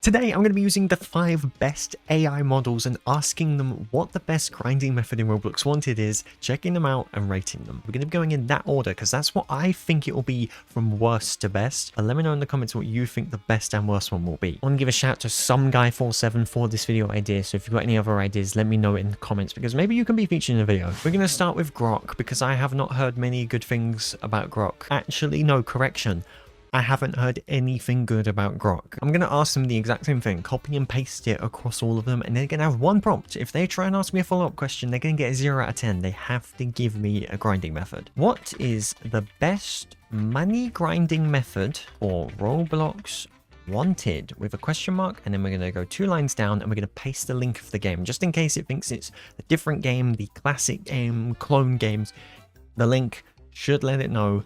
Today, I'm going to be using the 5 best AI models and asking them what the best grinding method in Roblox Wanted is, checking them out and rating them. We're going to be going in that order because that's what I think it will be from worst to best. But let me know in the comments what you think the best and worst one will be. I want to give a shout out to someguy47 for this video idea. So if you've got any other ideas, let me know in the comments because maybe you can be featured in a video. We're going to start with Grok because I have not heard many good things about Grok. Actually, no, correction. I haven't heard anything good about Grok. I'm going to ask them the exact same thing, copy and paste it across all of them, and they're going to have one prompt. If they try and ask me a follow-up question, they're going to get a 0 out of 10. They have to give me a grinding method. What is the best money grinding method for Roblox Wanted with a question mark? And then we're going to go 2 lines down and we're going to paste the link of the game just in case it thinks it's a different game, the classic game, clone games. The link should let it know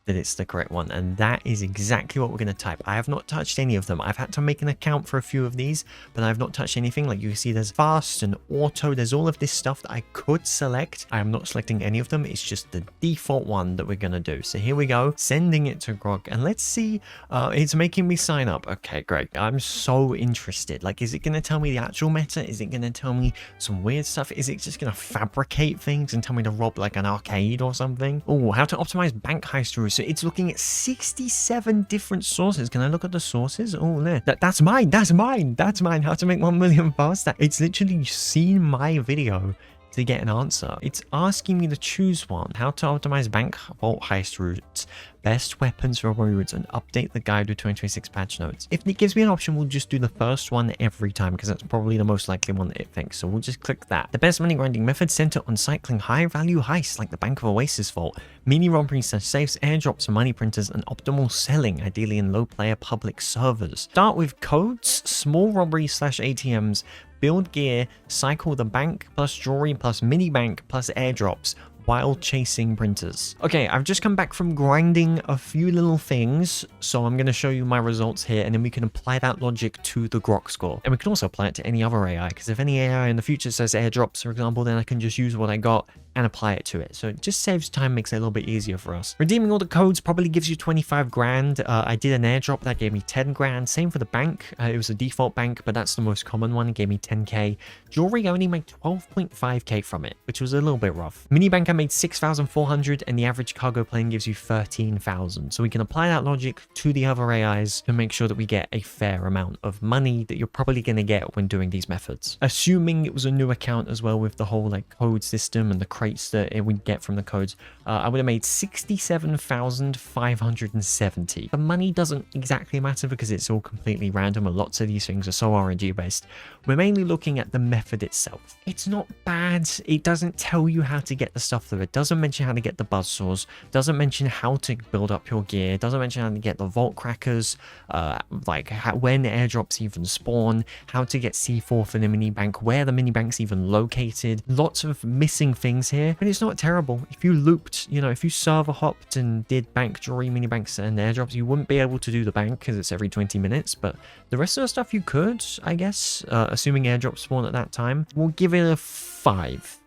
that it's the correct one, and that is exactly what we're going to type. I have not touched any of them. I've had to make an account for a few of these, but I've not touched anything. Like you can see, there's fast and auto. There's all of this stuff that I could select. I am not selecting any of them. It's just the default one that we're going to do. So here we go, sending it to Grok, and let's see. It's making me sign up. Okay, great. I'm so interested. Like, is it going to tell me the actual meta? Is it going to tell me some weird stuff? Is it just going to fabricate things and tell me to rob like an arcade or something? Oh, how to optimize bank heist rules. So it's looking at 67 different sources. Can I look at the sources? Oh, there. That's mine. That's mine. That's mine. How to make 1 million faster. It's literally seen my video to get an answer. It's asking me to choose one. How to optimize bank vault heist routes, best weapons for robbery routes, and update the guide with 2026 patch notes. If it gives me an option, we'll just do the first one every time because that's probably the most likely one that it thinks. So we'll just click that. The best money grinding method center on cycling high value heists like the Bank of Oasis vault, mini robberies slash safes, airdrops, money printers, and optimal selling, ideally in low player public servers. Start with codes, small robberies slash ATMs, build gear, cycle the bank plus jewelry plus mini bank plus airdrops while chasing printers. Okay, I've just come back from grinding a few little things, so I'm going to show you my results here, and then we can apply that logic to the Grok score. And we can also apply it to any other AI, because if any AI in the future says airdrops, for example, then I can just use what I got and apply it to it. So it just saves time, makes it a little bit easier for us. Redeeming all the codes probably gives you 25 grand. I did an airdrop that gave me 10 grand. Same for the bank. It was a default bank, but that's the most common one. It gave me 10k. Jewelry, I only made 12.5k from it, which was a little bit rough. Mini bank, I made 6,400, and the average cargo plane gives you 13,000. So we can apply that logic to the other AIs to make sure that we get a fair amount of money that you're probably going to get when doing these methods. Assuming it was a new account as well with the whole like code system and the crates that it would get from the codes, I would have made 67,570. The money doesn't exactly matter because it's all completely random and lots of these things are so RNG based. We're mainly looking at the method itself. It's not bad. It doesn't tell you how to get the stuff through. It doesn't mention how to get the buzzsaws, doesn't mention how to build up your gear, doesn't mention how to get the vault crackers, when airdrops even spawn, how to get C4 for the mini bank, where the mini bank's even located. Lots of missing things here, but it's not terrible. If you looped, if you server hopped and did bank jewelry, mini banks, and airdrops, you wouldn't be able to do the bank because it's every 20 minutes, but the rest of the stuff you could, I guess, assuming airdrops spawn at that time. We'll give it a 5.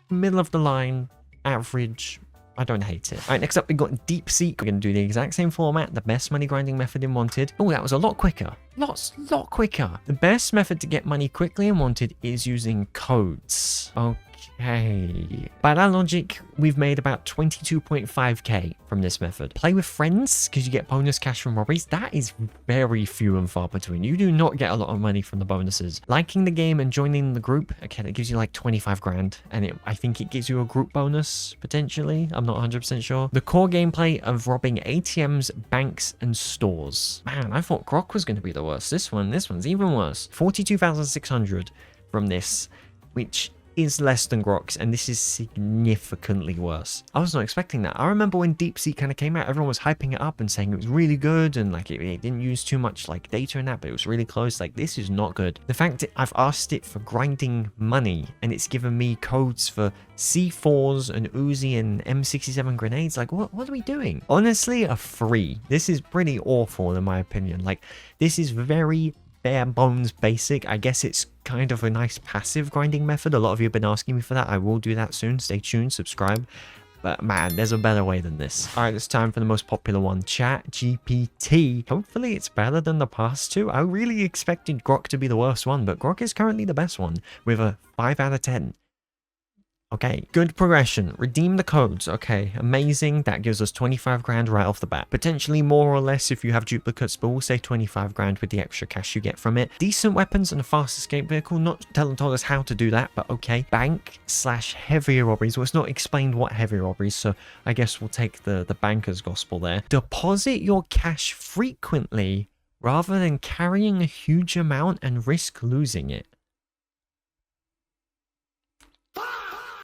Middle of the line, average. I don't hate it. All right, next up we got deepseek. We're going to do the exact same format, the best money grinding method in Wanted. Oh, that was a lot quicker. Lot quicker. The best method to get money quickly in Wanted is using codes. Okay. By that logic, we've made about 22.5k from this method. Play with friends because you get bonus cash from robberies. That is very few and far between. You do not get a lot of money from the bonuses. Liking the game and joining the group, okay, that gives you like 25 grand. And I think it gives you a group bonus, potentially. I'm not 100% sure. The core gameplay of robbing ATMs, banks, and stores. Man, I thought Grok was going to be the worst. This one's even worse. 42,600 from this, which is less than Grok's, and this is significantly worse. I was not expecting that. I remember when deepseek kind of came out, everyone was hyping it up and saying it was really good, and like it didn't use too much like data in that, but it was really close. Like, this is not good. The fact that I've asked it for grinding money and it's given me codes for C4s and Uzi and M67 grenades, like what are we doing? Honestly, a 3. This is pretty awful in my opinion. Like, this is very bare bones basic. I guess it's kind of a nice passive grinding method. A lot of you have been asking me for that. I will do that soon. Stay tuned, subscribe. But man, there's a better way than this. All right, it's time for the most popular one, ChatGPT. Hopefully it's better than the past two. I really expected Grok to be the worst one, but Grok is currently the best one with a 5 out of 10. Okay, good progression. Redeem the codes. Okay, amazing. That gives us 25 grand right off the bat. Potentially more or less if you have duplicates, but we'll say 25 grand with the extra cash you get from it. Decent weapons and a fast escape vehicle. Not told us how to do that, but okay. Bank/heavier robberies. Well, it's not explained what heavy robberies, so I guess we'll take the banker's gospel there. Deposit your cash frequently rather than carrying a huge amount and risk losing it.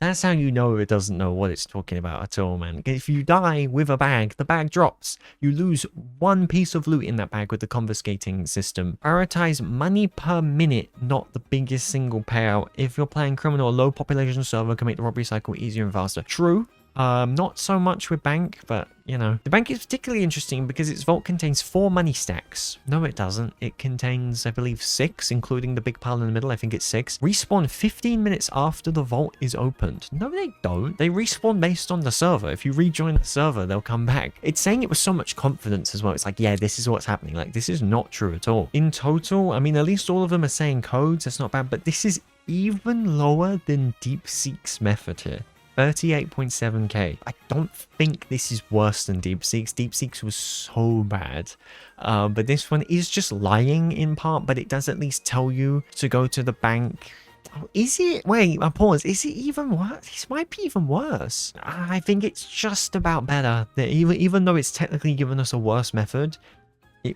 That's how you know it doesn't know what it's talking about at all, man. If you die with a bag, the bag drops. You lose one piece of loot in that bag with the confiscating system. Prioritize money per minute, not the biggest single payout. If you're playing criminal, a low population server can make the robbery cycle easier and faster. True. Not so much with bank, but you know. The bank is particularly interesting because its vault contains 4 money stacks. No, it doesn't. It contains, I believe, 6, including the big pile in the middle. I think it's 6. Respawn 15 minutes after the vault is opened. No, they don't. They respawn based on the server. If you rejoin the server, they'll come back. It's saying it with so much confidence as well. It's like, yeah, this is what's happening. Like, this is not true at all. In total, I mean, at least all of them are saying codes. That's not bad, but this is even lower than deepseek's method here. 38.7k. I don't think this is worse than deepseek's. Deepseek's was so bad. But this one is just lying in part, but it does at least tell you to go to the bank. Oh, is it? Wait, I pause. Is it even worse? This might be even worse. I think it's just about better. Even though it's technically given us a worse method,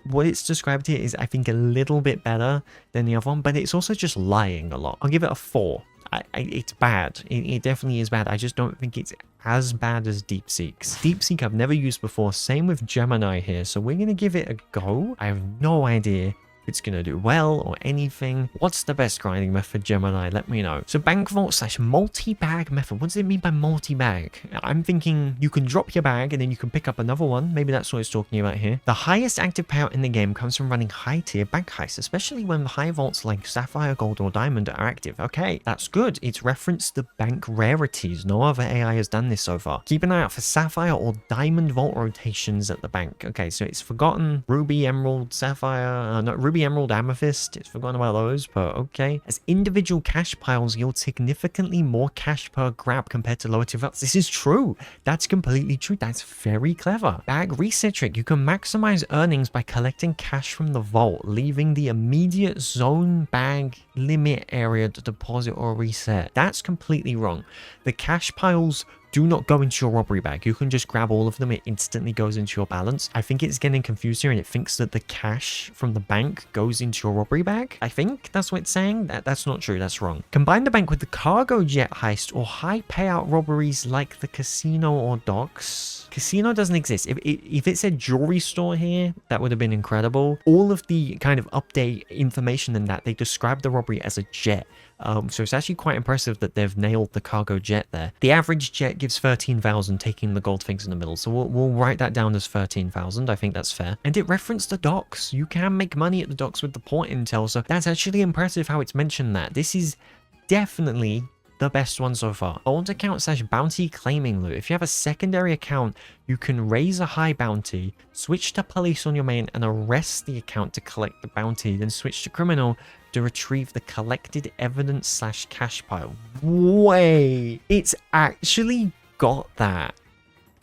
what it's described here is, I think, a little bit better than the other one, but it's also just lying a lot. I'll give it a 4. It's bad. It definitely is bad. I just don't think it's as bad as deepseek's. Deepseek I've never used before. Same with Gemini here. So we're going to give it a go. I have no idea if it's going to do well or anything. What's the best grinding method, Gemini? Let me know. So bank vault / multi-bag method. What does it mean by multi-bag? I'm thinking you can drop your bag and then you can pick up another one. Maybe that's what it's talking about here. The highest active payout in the game comes from running high-tier bank heists, especially when the high vaults like Sapphire, Gold, or Diamond are active. Okay, that's good. It's referenced the bank rarities. No other AI has done this so far. Keep an eye out for Sapphire or Diamond vault rotations at the bank. Okay, so it's forgotten Ruby, Emerald, Sapphire, not Ruby, Emerald, Amethyst. It's forgotten about those, but okay. As individual cash piles yield significantly more cash per grab compared to lower tier vaults. This is true. That's completely true. That's very clever. Bag reset trick. You can maximize earnings by collecting cash from the vault, leaving the immediate zone bag limit area to deposit or reset. That's completely wrong. The cash piles do not go into your robbery bag. You can just grab all of them. It instantly goes into your balance. I think it's getting confused here and it thinks that the cash from the bank goes into your robbery bag. I think that's what it's saying. That's not true. That's wrong. Combine the bank with the cargo jet heist or high payout robberies like the casino or docks. Casino doesn't exist. If it said jewelry store here, that would have been incredible. All of the kind of update information in that, they describe the robbery as a jet. So it's actually quite impressive that they've nailed the cargo jet there. The average jet gives 13,000, taking the gold things in the middle. So we'll write that down as 13,000. I think that's fair. And it referenced the docks. You can make money at the docks with the port intel. So that's actually impressive how it's mentioned that. This is definitely the best one so far. Old account / bounty claiming loot. If you have a secondary account, you can raise a high bounty, switch to police on your main, and arrest the account to collect the bounty, then switch to criminal to retrieve the collected evidence / cash pile. Wait, it's actually got that.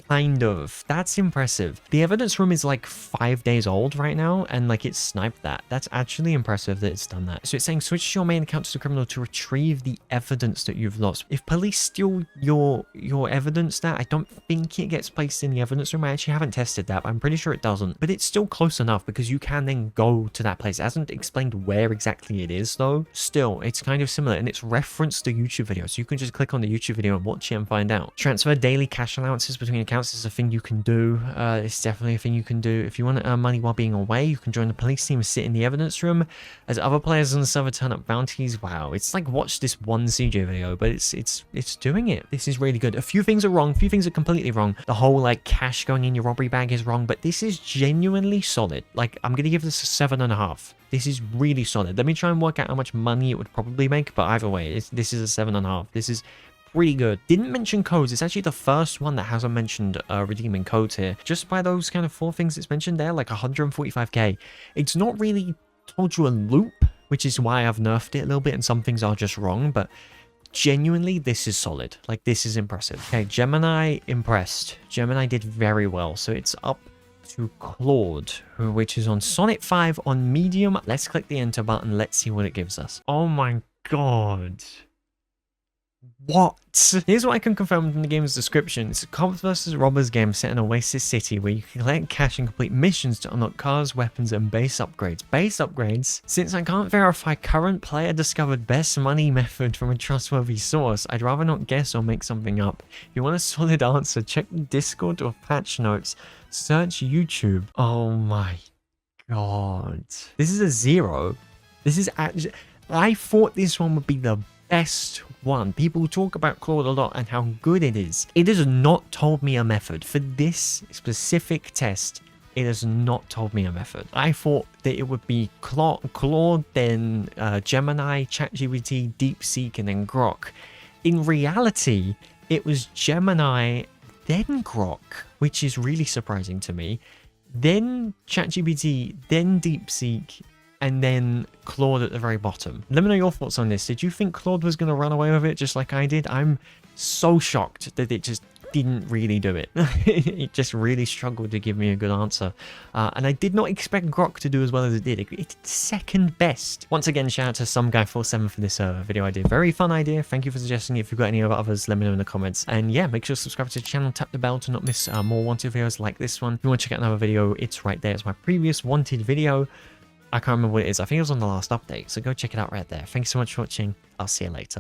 Kind of. That's impressive. The evidence room is like 5 days old right now, and like it sniped that. That's actually impressive that it's done that. So it's saying switch your main account to the criminal to retrieve the evidence that you've lost. If police steal your evidence, that I don't think it gets placed in the evidence room. I actually haven't tested that, but I'm pretty sure it doesn't. But it's still close enough because you can then go to that place. It hasn't explained where exactly it is though. Still, it's kind of similar, and it's referenced the YouTube video, so you can just click on the YouTube video and watch it and find out. Transfer daily cash allowances between accounts is a thing you can do. It's definitely a thing you can do. If you want to earn money while being away, you can join the police team and sit in the evidence room as other players on the server turn up bounties. Wow, it's like watch this one CJ video, but it's doing it. This is really good. A few things are wrong. A few things are completely wrong. The whole like cash going in your robbery bag is wrong, but this is genuinely solid. Like I'm gonna give this a 7.5. This is really solid. Let me try and work out how much money it would probably make, but either way, this is a 7.5. This is pretty good. Didn't mention codes. It's actually the first one that hasn't mentioned redeeming codes here. Just by those kind of 4 things it's mentioned there, like 145k. It's not really told you a loop, which is why I've nerfed it a little bit, and some things are just wrong, but genuinely, this is solid. Like, this is impressive. Okay, Gemini impressed. Gemini did very well, so it's up to Claude, which is on Sonnet 5 on medium. Let's click the enter button. Let's see what it gives us. Oh my god. What? Here's what I can confirm from the game's description. It's a cops versus robbers game set in Oasis City where you can collect cash and complete missions to unlock cars, weapons, and base upgrades. Base upgrades? Since I can't verify current player discovered best money method from a trustworthy source, I'd rather not guess or make something up. If you want a solid answer, check Discord or patch notes. Search YouTube. Oh my god. This is a 0. This is actually... I thought this one would be the best one. People talk about Claude a lot and how good it is. It has not told me a method. For this specific test, it has not told me a method. I thought that it would be Claude, then Gemini, ChatGPT, DeepSeek, and then Grok. In reality, it was Gemini, then Grok, which is really surprising to me, then ChatGPT, then DeepSeek, and then Claude at the very bottom. Let me know your thoughts on this. Did you think Claude was going to run away with it just like I did? I'm so shocked that it just didn't really do it. It just really struggled to give me a good answer. And I did not expect Grok to do as well as it did. It's second best. Once again, shout out to SomeGuy47 for this video idea. Very fun idea. Thank you for suggesting it. If you've got any other others, let me know in the comments. And yeah, make sure to subscribe to the channel, tap the bell to not miss more wanted videos like this one. If you want to check out another video, it's right there. It's my previous wanted video. I can't remember what it is. I think it was on the last update. So go check it out right there. Thanks so much for watching. I'll see you later.